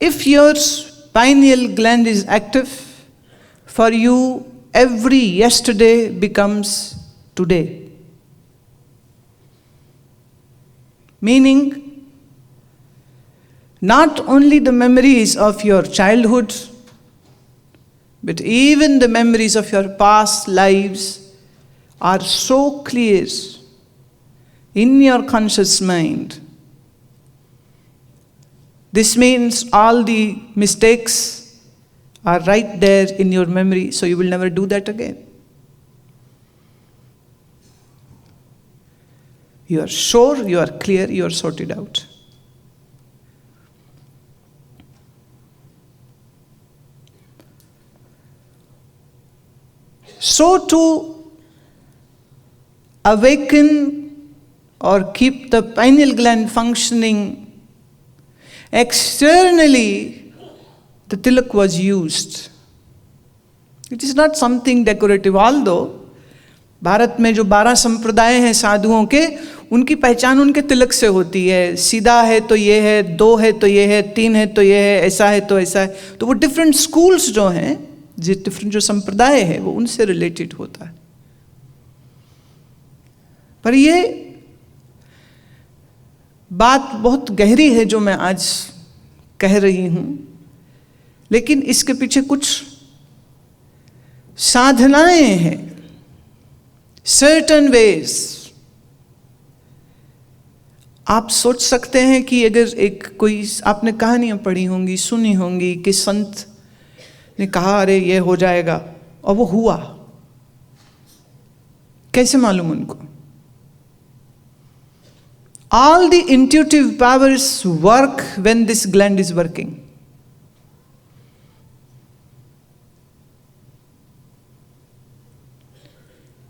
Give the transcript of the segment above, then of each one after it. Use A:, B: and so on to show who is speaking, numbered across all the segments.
A: If your pineal gland is active, for you, every yesterday becomes today. Meaning, not only the memories of your childhood, but even the memories of your past lives are so clear in your conscious mind. This means all the mistakes are right there in your memory, so you will never do that again. You are sure, you are clear, you are sorted out. So to awaken or keep the pineal gland functioning, externally, the tilak was used. It is not something decorative, although Bharat में जो 12 संप्रदाय हैं साधुओं के, उनकी पहचान उनके तिलक से होती है. सीधा है तो ये है, 2 है तो ये है, 3 है तो ये है, ऐसा है तो ऐसा है. तो वो डिफरेंट स्कूल्स जो हैं, डिफरेंट जो संप्रदाय है, वो उनसे रिलेटेड होता है. पर ये बात बहुत गहरी है जो मैं आज कह रही हूं, लेकिन इसके पीछे कुछ साधनाएं हैं, सर्टेन वेज. आप सोच सकते हैं कि अगर कोई आपने कहानियां पढ़ी होंगी, सुनी होंगी कि संत ने कहा अरे ये हो जाएगा, और वो हुआ. कैसे मालूम उनको? All the intuitive powers work when this gland is working.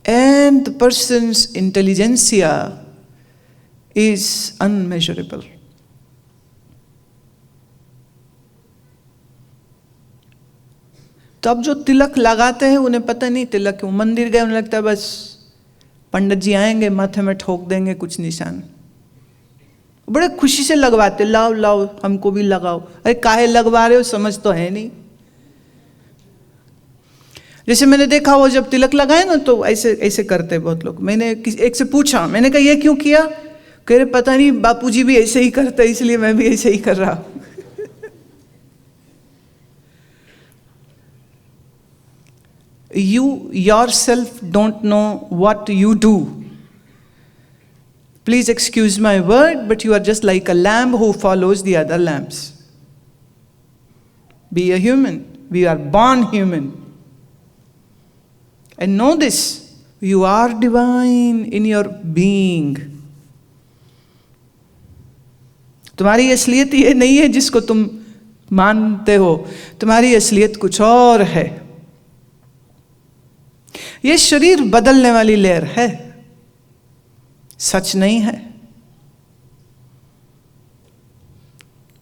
A: And the person's intelligentsia is unmeasurable. तो अब जो तिलक लगाते हैं उन्हें पता नहीं तिलक क्यों. मंदिर गए, उन्हें लगता है बस पंडित जी आएंगे, माथे में ठोक देंगे कुछ निशान. बड़े खुशी से लगवाते, लाओ लाओ हमको भी लगाओ. अरे काहे लगवा रहे हो, समझ तो है नहीं. जैसे मैंने देखा वो जब तिलक लगाए ना तो ऐसे ऐसे करते बहुत लोग. मैंने एक से पूछा, मैंने कहा ये क्यों किया? कह रहे पता नहीं, बापूजी भी ऐसे ही करते इसलिए मैं भी ऐसे ही कर रहा हूं. You yourself don't know what you do. Please excuse my word, but you are just like a lamb who follows the other lambs. Be a human. We are born human. And know this, you are divine in your being. तुम्हारी असलियत ये नहीं है जिसको तुम मानते हो. तुम्हारी असलियत कुछ और है. ये शरीर बदलने वाली लहर है, सच नहीं है.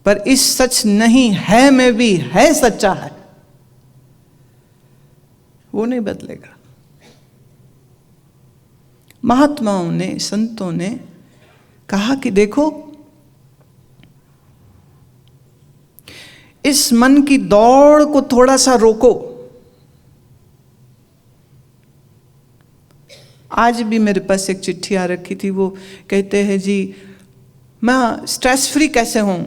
A: पर इस सच नहीं है में भी है सच्चा है, वो नहीं बदलेगा. महात्माओं ने, संतों ने कहा कि देखो, इस मन की दौड़ को थोड़ा सा रोको. आज भी मेरे पास एक चिट्ठी आ रखी थी. वो कहते हैं जी मैं स्ट्रेस फ्री कैसे हूं.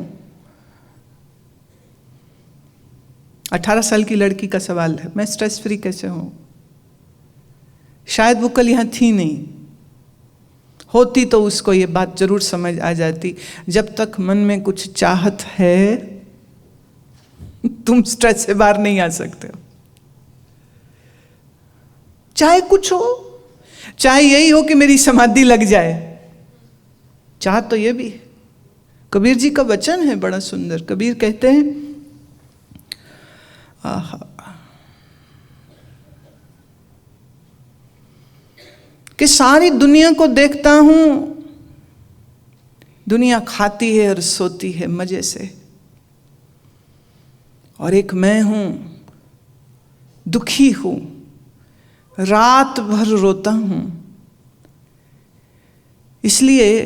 A: 18 साल की लड़की का सवाल है, मैं स्ट्रेस फ्री कैसे हूं. शायद वो कल यहां थी नहीं, होती तो उसको ये बात जरूर समझ आ जाती. जब तक मन में कुछ चाहत है तुम स्ट्रेस से बाहर नहीं आ सकते हो. चाहे कुछ हो, चाहे यही हो कि मेरी समाधि लग जाए, चाह तो ये भी. कबीर जी का वचन है बड़ा सुंदर. कबीर कहते हैं, आहा, कि सारी दुनिया को देखता हूं, दुनिया खाती है और सोती है मजे से, और एक मैं हूं, दुखी हूं, रात भर रोता हूं, इसलिए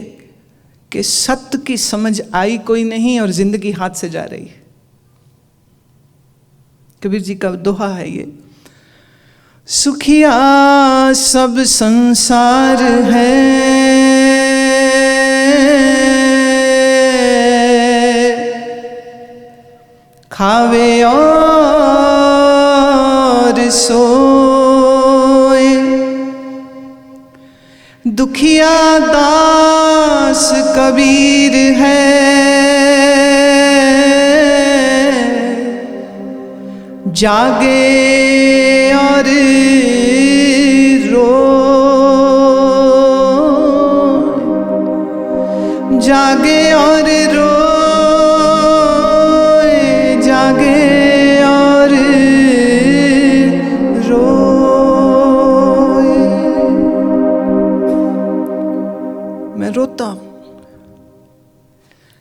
A: कि सत्य की समझ आई कोई नहीं और जिंदगी हाथ से जा रही है. कबीर जी का दोहा है ये, सुखिया सब संसार है, खावे और सोए, दुखिया दास कबीर है, जागे और रोए, जागे और रोए, जागे और रोए। मैं रोता हूं।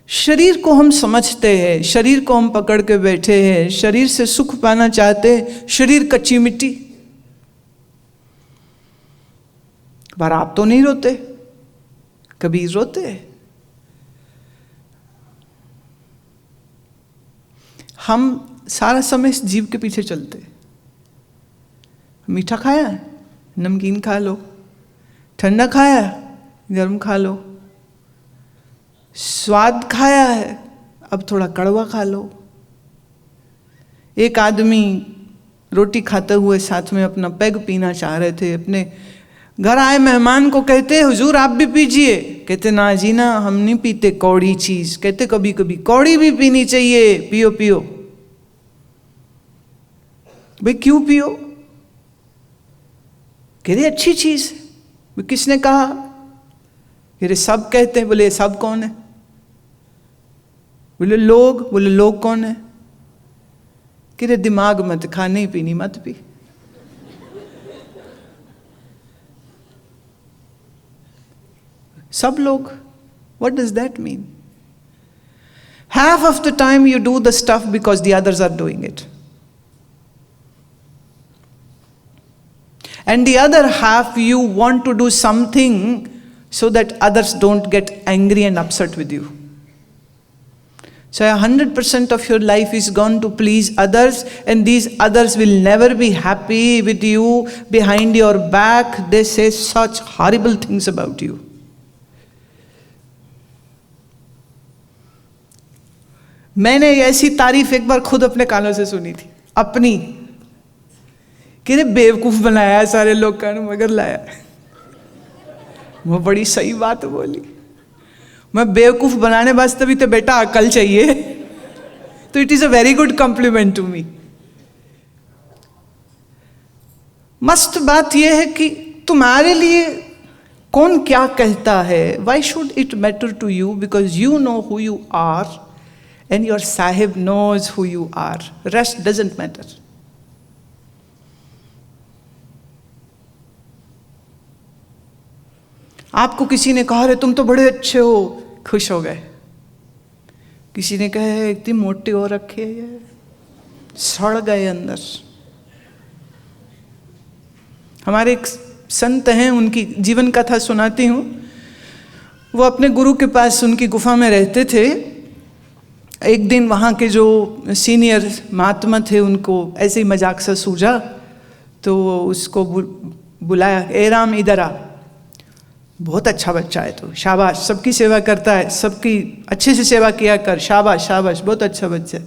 A: शरीर को हम समझते हैं, शरीर को हम पकड़ के बैठे हैं, शरीर से सुख पाना चाहते हैं, शरीर कच्ची मिट्टी। पर आप तो नहीं रोते, कबीर रोते हैं। हम सारा समय इस जीव के पीछे चलते। मीठा खाया है, नमकीन खा लो, ठंडा खाया है, गर्म खा लो, स्वाद खाया है, अब थोड़ा कड़वा खा लो। एक आदमी रोटी खाते हुए साथ में अपना पैग पीना चाह रहे थे, अपने घर आए मेहमान को कहते, हुजूर आप भी पीजिए। कहते ना जी ना, हम नहीं पीते कौड़ी चीज। कहते कभी कभी कौड़ी भी पीनी चाहिए, पियो पियो। भाई क्यों पियो? कह रहे अच्छी चीज। किसने कहा? कह रहे सब कहते हैं। बोले सब कौन है? बोले लोग। बोले लोग कौन है? कह रहे दिमाग मत खा, नहीं पीनी मत पी। सब लोग, what does that mean? Half of the time you do the stuff because the others are doing it. And the other half you want to do something so that others don't get angry and upset with you. So 100% of your life is gone to please others, and these others will never be happy with you. Behind your back, they say such horrible things about you. मैंने ऐसी तारीफ एक बार खुद अपने कानों से सुनी थी, अपनी, कि बेवकूफ बनाया है सारे लोग का, मगर लाया। वो बड़ी सही बात बोली। मैं बेवकूफ बनाने वास्ते भी तो बेटा अकल चाहिए। तो it is a very good compliment to me. मस्त बात यह है कि तुम्हारे लिए कौन क्या कहता है, why should it matter to you? Because you know who you are and your sahib knows who you are. Rest doesn't matter. आपको किसी ने कहा रे तुम तो बड़े अच्छे हो, खुश हो गए। किसी ने कहा इतनी मोटी हो रखी है, सड़ गए अंदर। हमारे एक संत हैं, उनकी जीवन कथा सुनाती हूँ। वो अपने गुरु के पास उनकी गुफा में रहते थे। एक दिन वहाँ के जो सीनियर महात्मा थे, उनको ऐसे ही मजाक से सूझा, तो उसको बुलाया, ए राम इधर आ, बहुत अच्छा बच्चा है तो, शाबाश, सबकी सेवा करता है, सबकी अच्छे से सेवा किया कर, शाबाश शाबाश, बहुत अच्छा बच्चा है।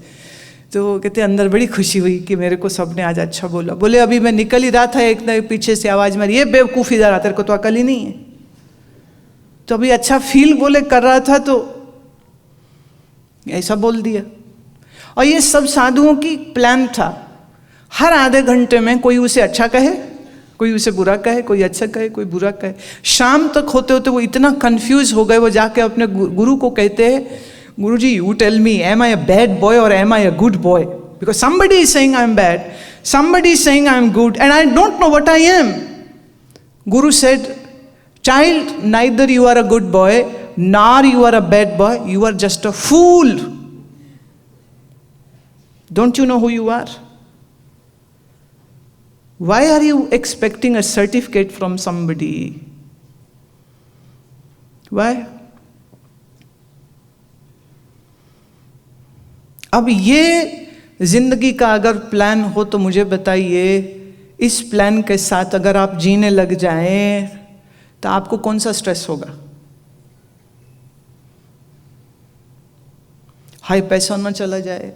A: तो कहते अंदर बड़ी खुशी हुई कि मेरे को सबने आज अच्छा बोला। बोले अभी मैं निकल ही रहा था, एक न पीछे से आवाज़ मारी, ये बेवकूफ़ इधर आ, तेरे को तो अकल ही नहीं है। तो अभी अच्छा फील बोले कर रहा था तो ऐसा बोल दिया। और ये सब साधुओं की प्लान था। हर आधे घंटे में कोई उसे अच्छा कहे, कोई उसे बुरा कहे, कोई अच्छा कहे, कोई बुरा कहे। शाम तक होते होते वो इतना कंफ्यूज हो गए, वो जाके अपने गुरु को कहते हैं, गुरुजी you tell me, am I a bad boy और am I a good boy? Because somebody is saying I am bad, somebody is saying I am good and I don't know what I am. Guru said, child, neither you are a good boy nor you are a bad boy, you are just a fool. Don't you know who you are? Why are you expecting a certificate from somebody? Why? अब ये जिंदगी का अगर plan हो तो मुझे बताइए, इस प्लान के साथ अगर आप जीने लग जाएं तो आपको कौन सा स्ट्रेस होगा? हाय पैसा ना चला जाए,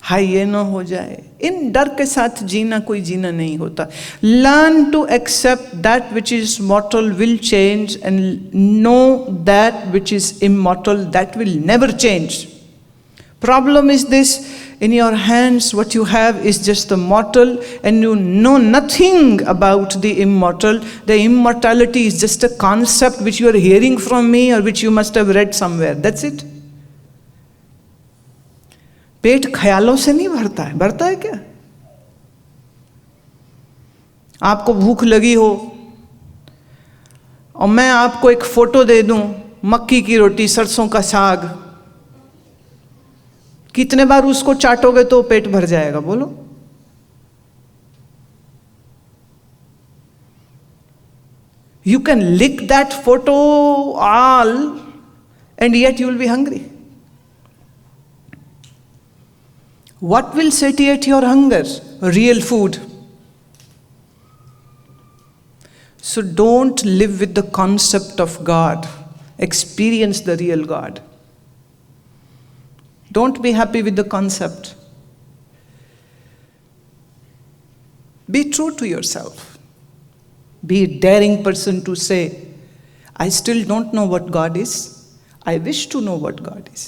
A: हाय ये ना हो जाए, इन डर के साथ जीना कोई जीना नहीं होता। Learn to accept that which is mortal will change and know that which is immortal that will never change. Problem is this, in your hands what you have is just the mortal and you know nothing about the immortal. The immortality is just a concept which you are hearing from me or which you must have read somewhere. That's it. पेट ख्यालों से नहीं भरता है, भरता है क्या? आपको भूख लगी हो और मैं आपको एक फोटो दे दूं, मक्की की रोटी, सरसों का साग, कितने बार उसको चाटोगे तो पेट भर जाएगा? बोलो। You can lick that photo all and yet you will be hungry. What will satiate your hunger? Real food. So don't live with the concept of God. Experience the real God. Don't be happy with the concept. Be true to yourself. Be a daring person to say, I still don't know what God is. I wish to know what God is.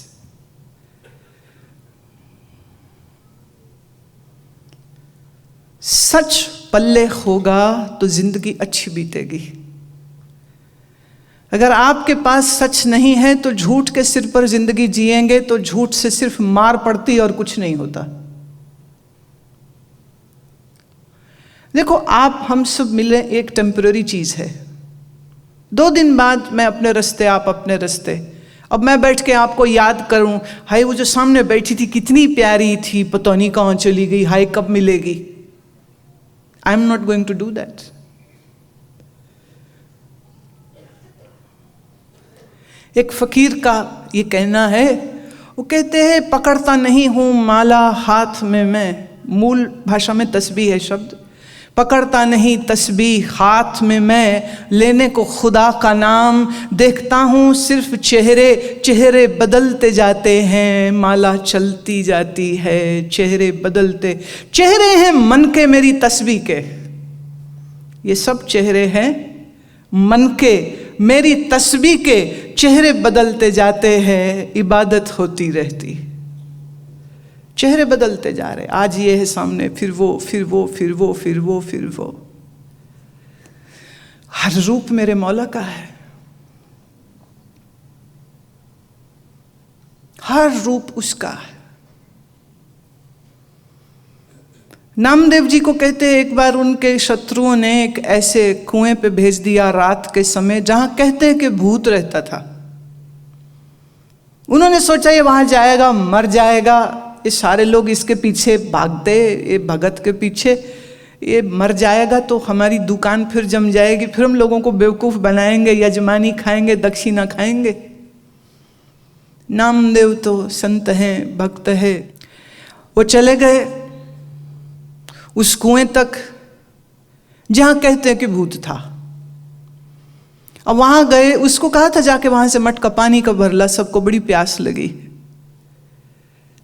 A: सच पल्ले होगा तो जिंदगी अच्छी बीतेगी। अगर आपके पास सच नहीं है तो झूठ के सिर पर जिंदगी जिएंगे तो झूठ से सिर्फ मार पड़ती और कुछ नहीं होता। देखो, आप हम सब मिले एक टेम्पररी चीज है। 2 दिन बाद मैं अपने रास्ते, आप अपने रास्ते। अब मैं बैठ के आपको याद करूं, हाय वो जो सामने बैठी थी कितनी प्यारी थी, पता नहीं कहां चली गई, हाय कब मिलेगी। I am not going to do that. एक फकीर का ये कहना है, वो कहते हैं पकड़ता नहीं हूं माला हाथ में मैं, मूल भाषा में तस्बीह है शब्द, पकड़ता नहीं तस्बीह हाथ में मैं, लेने को खुदा का नाम, देखता हूं सिर्फ चेहरे, चेहरे बदलते जाते हैं, माला चलती जाती है, चेहरे बदलते, चेहरे हैं मन के मेरी तस्बीह के, ये सब चेहरे हैं मन के मेरी तस्बीह के, चेहरे बदलते जाते हैं, इबादत होती रहती, चेहरे बदलते जा रहे, आज ये है सामने, फिर वो, फिर वो, फिर वो, फिर वो, फिर वो। हर रूप मेरे मौला का है, हर रूप उसका है। नामदेव जी को कहते हैं एक बार उनके शत्रुओं ने एक ऐसे कुएं पे भेज दिया रात के समय जहां कहते हैं कि भूत रहता था। उन्होंने सोचा ये वहां जाएगा मर जाएगा, ये सारे लोग इसके पीछे भागते, ये भगत के पीछे, ये मर जाएगा तो हमारी दुकान फिर जम जाएगी, फिर हम लोगों को बेवकूफ बनाएंगे, यजमानी खाएंगे, दक्षिणा खाएंगे। नामदेव तो संत हैं, भक्त है। वो चले गए उस कुएं तक जहां कहते हैं कि भूत था। अब वहां गए, उसको कहा था जाके वहां से मटका पानी का भर ला, सबको बड़ी प्यास लगी।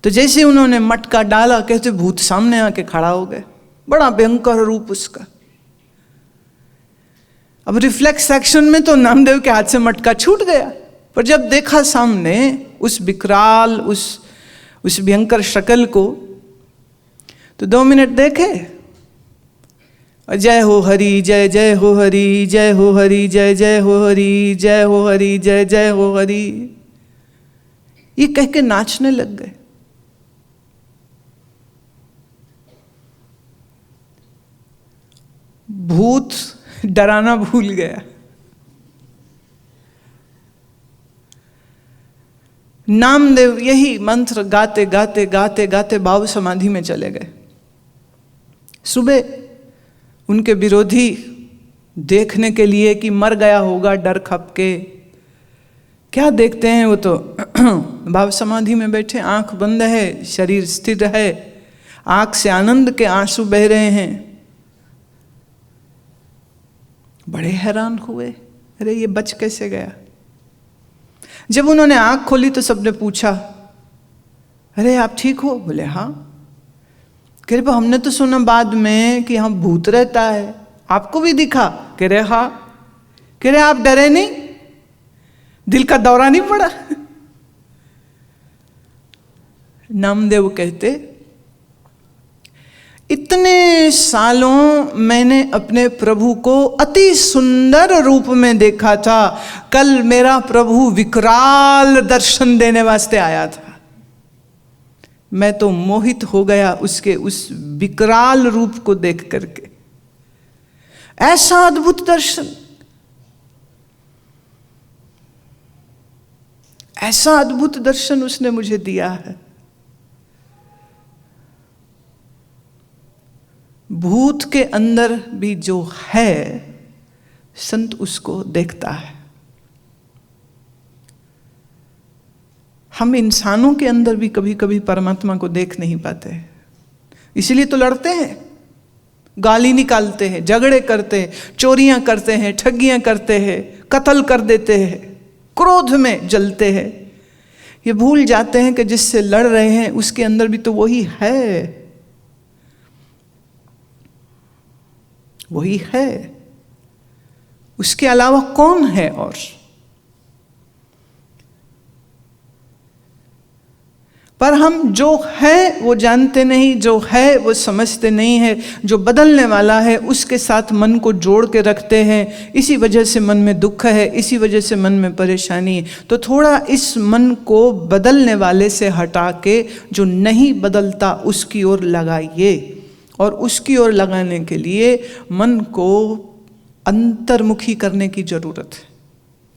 A: तो जैसे उन्होंने मटका डाला, कहते भूत सामने आके खड़ा हो गए, बड़ा भयंकर रूप उसका। अब रिफ्लेक्स एक्शन में तो नामदेव के हाथ से मटका छूट गया, पर जब देखा सामने उस विकराल, उस भयंकर शक्ल को, तो 2 मिनट देखे और जय हो हरि, जय जय हो हरि, जय हो हरि, जय जय हो हरि, जय हो हरि, जय जय हो हरि, ये कह के नाचने लग गए। भूत डराना भूल गया। नामदेव यही मंत्र गाते गाते गाते गाते भाव समाधि में चले गए। सुबह उनके विरोधी देखने के लिए कि मर गया होगा डर खप के, क्या देखते हैं? वो तो भाव समाधि में बैठे, आंख बंद है, शरीर स्थिर है, आंख से आनंद के आंसू बह रहे हैं। बड़े हैरान हुए, अरे ये बच कैसे गया? जब उन्होंने आंख खोली तो सबने पूछा, अरे आप ठीक हो? बोले हाँ। कह रहे हमने तो सुना बाद में कि हम भूत रहता है, आपको भी दिखा? कह रहे हाँ। कह रहे आप डरे नहीं? दिल का दौरा नहीं पड़ा? नामदेव कहते, इतने सालों मैंने अपने प्रभु को अति सुंदर रूप में देखा था, कल मेरा प्रभु विकराल दर्शन देने वास्ते आया था। मैं तो मोहित हो गया उसके उस विकराल रूप को देख करके। ऐसा अद्भुत दर्शन, ऐसा अद्भुत दर्शन उसने मुझे दिया है। भूत के अंदर भी जो है, संत उसको देखता है। हम इंसानों के अंदर भी कभी कभी परमात्मा को देख नहीं पाते, इसलिए तो लड़ते हैं, गाली निकालते हैं, झगड़े करते हैं, चोरियां करते हैं, ठगियां करते हैं, कत्ल कर देते हैं, क्रोध में जलते हैं। ये भूल जाते हैं कि जिससे लड़ रहे हैं उसके अंदर भी तो वही है, वही है, उसके अलावा कौन है? और पर हम जो है वो जानते नहीं, जो है वो समझते नहीं है, जो बदलने वाला है उसके साथ मन को जोड़ के रखते हैं। इसी वजह से मन में दुख है, इसी वजह से मन में परेशानी है। तो थोड़ा इस मन को बदलने वाले से हटा के जो नहीं बदलता उसकी ओर लगाइए, और उसकी ओर लगाने के लिए मन को अंतर्मुखी करने की जरूरत है।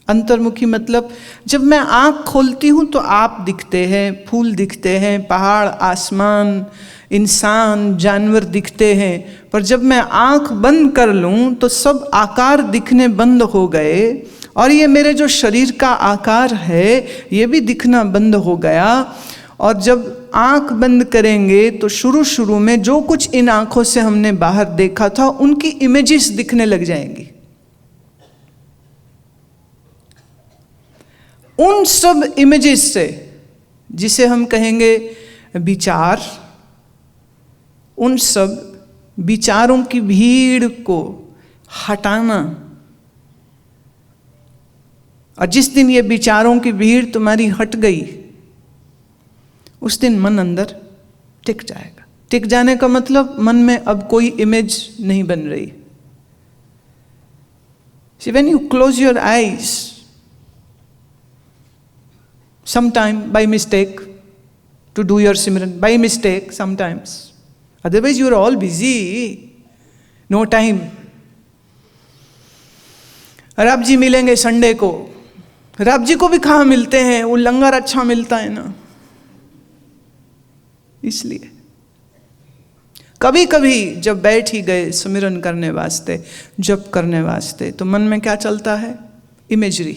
A: अंतर्मुखी मतलब जब मैं आँख खोलती हूँ तो आप दिखते हैं, फूल दिखते हैं, पहाड़, आसमान, इंसान, जानवर दिखते हैं। पर जब मैं आँख बंद कर लूँ तो सब आकार दिखने बंद हो गए, और ये मेरे जो शरीर का आकार है ये भी दिखना बंद हो गया। और जब आँख बंद करेंगे तो शुरू शुरू में जो कुछ इन आँखों से हमने बाहर देखा था उनकी इमेजेस दिखने लग जाएंगी। उन सब इमेजेस से, जिसे हम कहेंगे विचार, उन सब विचारों की भीड़ को हटाना। और जिस दिन ये विचारों की भीड़ तुम्हारी हट गई उस दिन मन अंदर टिक जाएगा। टिक जाने का मतलब मन में अब कोई इमेज नहीं बन रही। See, when you close your eyes, sometime by mistake, to do your Simran, by mistake sometimes. Otherwise you are all busy, no time. रब जी मिलेंगे संडे को, रब जी को भी कहाँ मिलते हैं, वो लंगर अच्छा मिलता है ना, इसलिए कभी कभी जब बैठ ही गए सुमिरन करने वास्ते, जप करने वास्ते, तो मन में क्या चलता है? इमेजरी।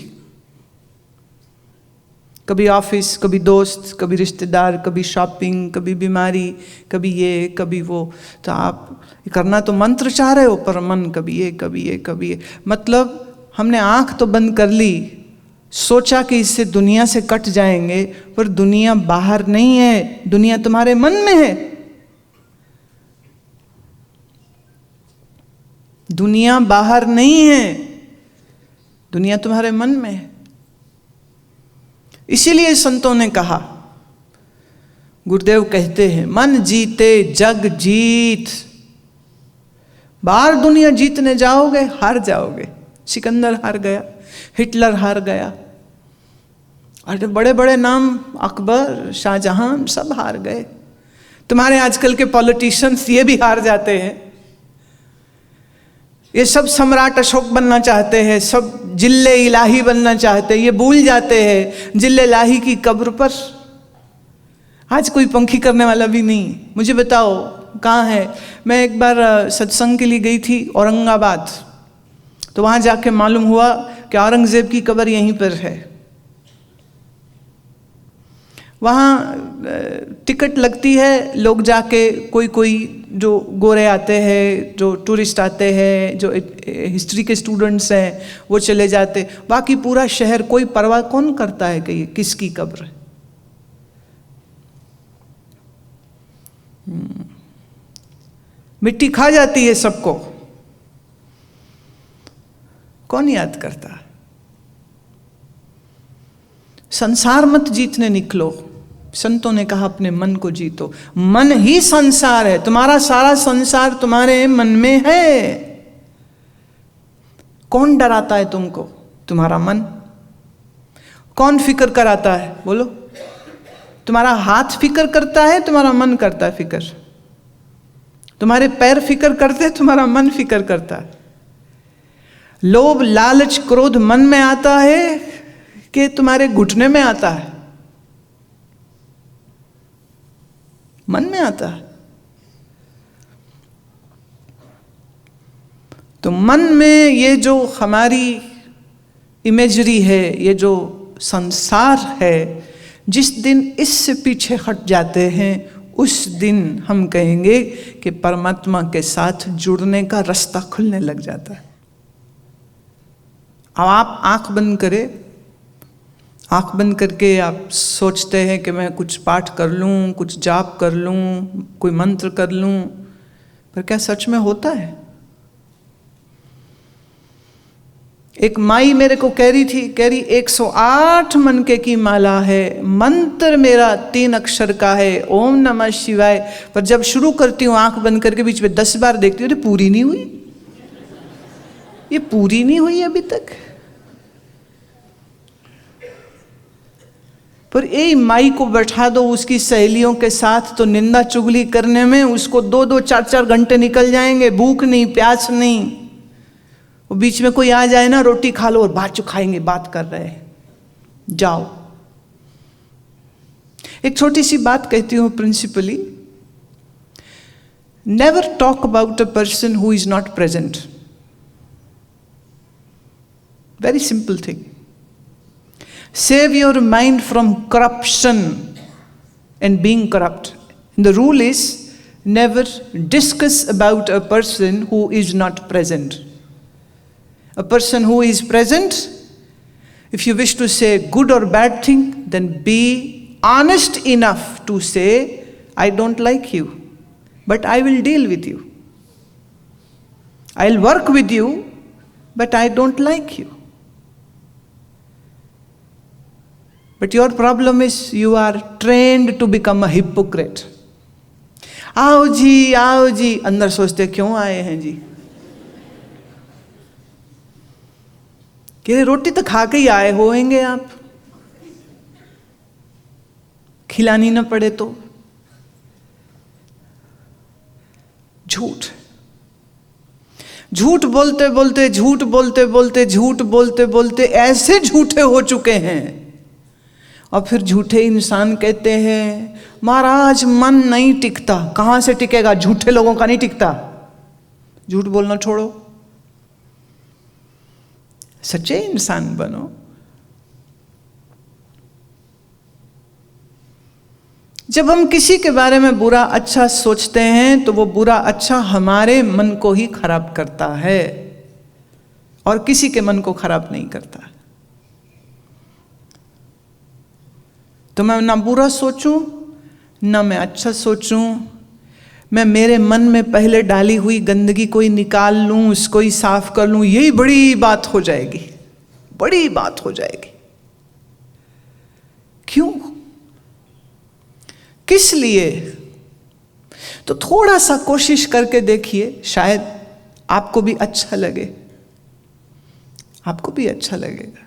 A: कभी ऑफिस, कभी दोस्त, कभी रिश्तेदार, कभी शॉपिंग, कभी बीमारी, कभी ये कभी वो। तो आप करना तो मंत्र चाह रहे हो पर मन कभी ये कभी ये कभी ये। मतलब हमने आंख तो बंद कर ली, सोचा कि इससे दुनिया से कट जाएंगे, पर दुनिया बाहर नहीं है, दुनिया तुम्हारे मन में है। दुनिया बाहर नहीं है, दुनिया तुम्हारे मन में है। इसीलिए संतों ने कहा, गुरुदेव कहते हैं, मन जीते जग जीत। बाहर दुनिया जीतने जाओगे हार जाओगे। सिकंदर हार गया, हिटलर हार गया, और बड़े बड़े नाम अकबर, शाहजहां सब हार गए। तुम्हारे आजकल के पॉलिटिशियंस ये भी हार जाते हैं। ये सब सम्राट अशोक बनना चाहते हैं, सब जिल्ले इलाही बनना चाहते हैं। ये भूल जाते हैं जिल्ले इलाही की कब्र पर आज कोई पंखी करने वाला भी नहीं। मुझे बताओ कहाँ है? मैं एक बार सत्संग के लिए गई थी औरंगाबाद, तो वहाँ जाके मालूम हुआ कि औरंगजेब की कब्र यहीं पर है। वहाँ टिकट लगती है, लोग जाके कोई जो गोरे आते हैं, जो टूरिस्ट आते हैं, जो हिस्ट्री के स्टूडेंट्स हैं वो चले जाते, बाकी पूरा शहर कोई परवाह कौन करता है कि ये किसकी कब्र है। मिट्टी खा जाती है सबको, कौन याद करता। संसार मत जीतने निकलो, संतों ने कहा अपने मन को जीतो। मन ही संसार है, तुम्हारा सारा संसार तुम्हारे मन में है। कौन डराता है तुमको? तुम्हारा मन। कौन फिक्र कराता है? बोलो। तुम्हारा हाथ फिक्र करता है, तुम्हारा मन करता है फिक्र। तुम्हारे पैर फिक्र करते हैं, तुम्हारा मन फिक्र करता है। लोभ लालच क्रोध मन में आता है कि तुम्हारे घुटने में आता है? मन में आता है। तो मन में ये जो हमारी इमेजरी है, ये जो संसार है, जिस दिन इससे पीछे हट जाते हैं उस दिन हम कहेंगे कि परमात्मा के साथ जुड़ने का रास्ता खुलने लग जाता है। अब आप आंख बंद करें, आंख बंद करके आप सोचते हैं कि मैं कुछ पाठ कर लूं, कुछ जाप कर लूं, कोई मंत्र कर लूं, पर क्या सच में होता है? एक माई मेरे को कह रही 108 मनके की माला है, मंत्र मेरा 3 अक्षर का है, ओम नमः शिवाय, पर जब शुरू करती हूँ आंख बंद करके बीच में 10 बार देखती हूँ, अरे पूरी नहीं हुई, ये पूरी नहीं हुई अभी तक। पर ए माई को बैठा दो उसकी सहेलियों के साथ तो निंदा चुगली करने में उसको 2-2 4-4 घंटे निकल जाएंगे, भूख नहीं प्यास नहीं। वो बीच में कोई आ जाए ना, रोटी खा लो और बाद जो खाएंगे बात कर रहे हैं, जाओ। एक छोटी सी बात कहती हूं principally, never talk about a person who is not present. Very simple thing. Save your mind from corruption and being corrupt. And the rule is never discuss about a person who is not present. A person who is present, if you wish to say good or bad thing, then be honest enough to say, I don't like you, but I will deal with you. I'll work with you, but I don't like you. But your problem is you are trained to become a hypocrite. आओ जी, अंदर सोचते क्यों आए हैं जी, कि रोटी तो खा के ही आए होंगे आप, खिलानी ना पड़े तो। झूठ बोलते बोलते ऐसे झूठे हो चुके हैं। और फिर झूठे इंसान कहते हैं महाराज मन नहीं टिकता। कहां से टिकेगा? झूठे लोगों का नहीं टिकता। झूठ बोलना छोड़ो, सच्चे इंसान बनो। जब हम किसी के बारे में बुरा अच्छा सोचते हैं तो वो बुरा अच्छा हमारे मन को ही खराब करता है और किसी के मन को खराब नहीं करता। तो मैं ना बुरा सोचूं ना मैं अच्छा सोचूं, मैं मेरे मन में पहले डाली हुई गंदगी को ही निकाल लूं, उसको ही साफ कर लूं, यही बड़ी बात हो जाएगी, बड़ी बात हो जाएगी। क्यों? किस लिए? तो थोड़ा सा कोशिश करके देखिए, शायद आपको भी अच्छा लगे, आपको भी अच्छा लगेगा।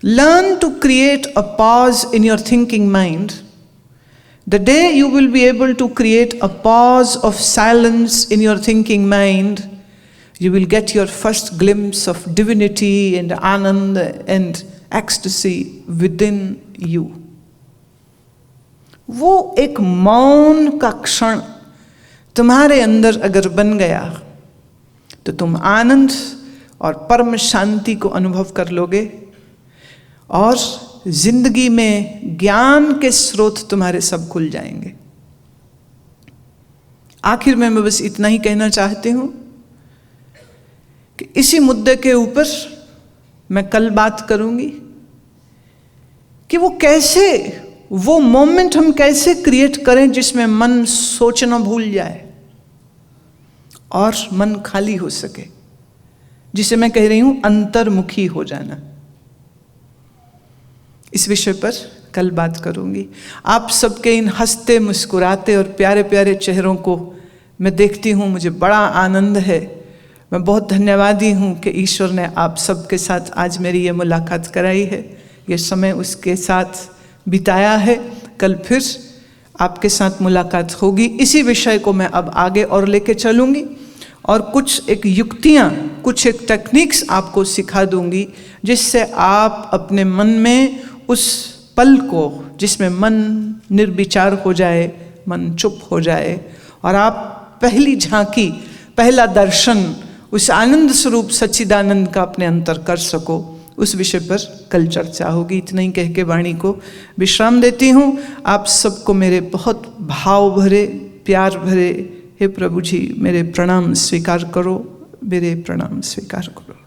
A: Learn to create a pause in your thinking mind. The day you will be able to create a pause of silence in your thinking mind, you will get your first glimpse of divinity and anand and ecstasy within you. वो एक मौन का क्षण तुम्हारे अंदर अगर बन गया तो तुम आनंद और परम शांति को अनुभव कर लोगे और जिंदगी में ज्ञान के स्रोत तुम्हारे सब खुल जाएंगे। आखिर में मैं बस इतना ही कहना चाहती हूं कि इसी मुद्दे के ऊपर मैं कल बात करूंगी कि वो मोमेंट हम कैसे क्रिएट करें जिसमें मन सोचना भूल जाए और मन खाली हो सके, जिसे मैं कह रही हूं अंतर्मुखी हो जाना। इस विषय पर कल बात करूंगी। आप सबके इन हंसते मुस्कुराते और प्यारे प्यारे चेहरों को मैं देखती हूं, मुझे बड़ा आनंद है। मैं बहुत धन्यवादी हूं कि ईश्वर ने आप सबके साथ आज मेरी ये मुलाकात कराई है, ये समय उसके साथ बिताया है। कल फिर आपके साथ मुलाकात होगी। इसी विषय को मैं अब आगे और लेके चलूँगी और कुछ एक युक्तियाँ, कुछ एक टेक्निक्स आपको सिखा दूंगी, जिससे आप अपने मन में उस पल को जिसमें मन निर्विचार हो जाए, मन चुप हो जाए और आप पहली झांकी, पहला दर्शन उस आनंद स्वरूप सच्चिदानंद का अपने अंतर कर सको, उस विषय पर कल चर्चा होगी। इतना ही कह के वाणी को विश्राम देती हूँ। आप सबको मेरे बहुत भाव भरे, प्यार भरे हे प्रभु जी मेरे प्रणाम स्वीकार करो, मेरे प्रणाम स्वीकार करो।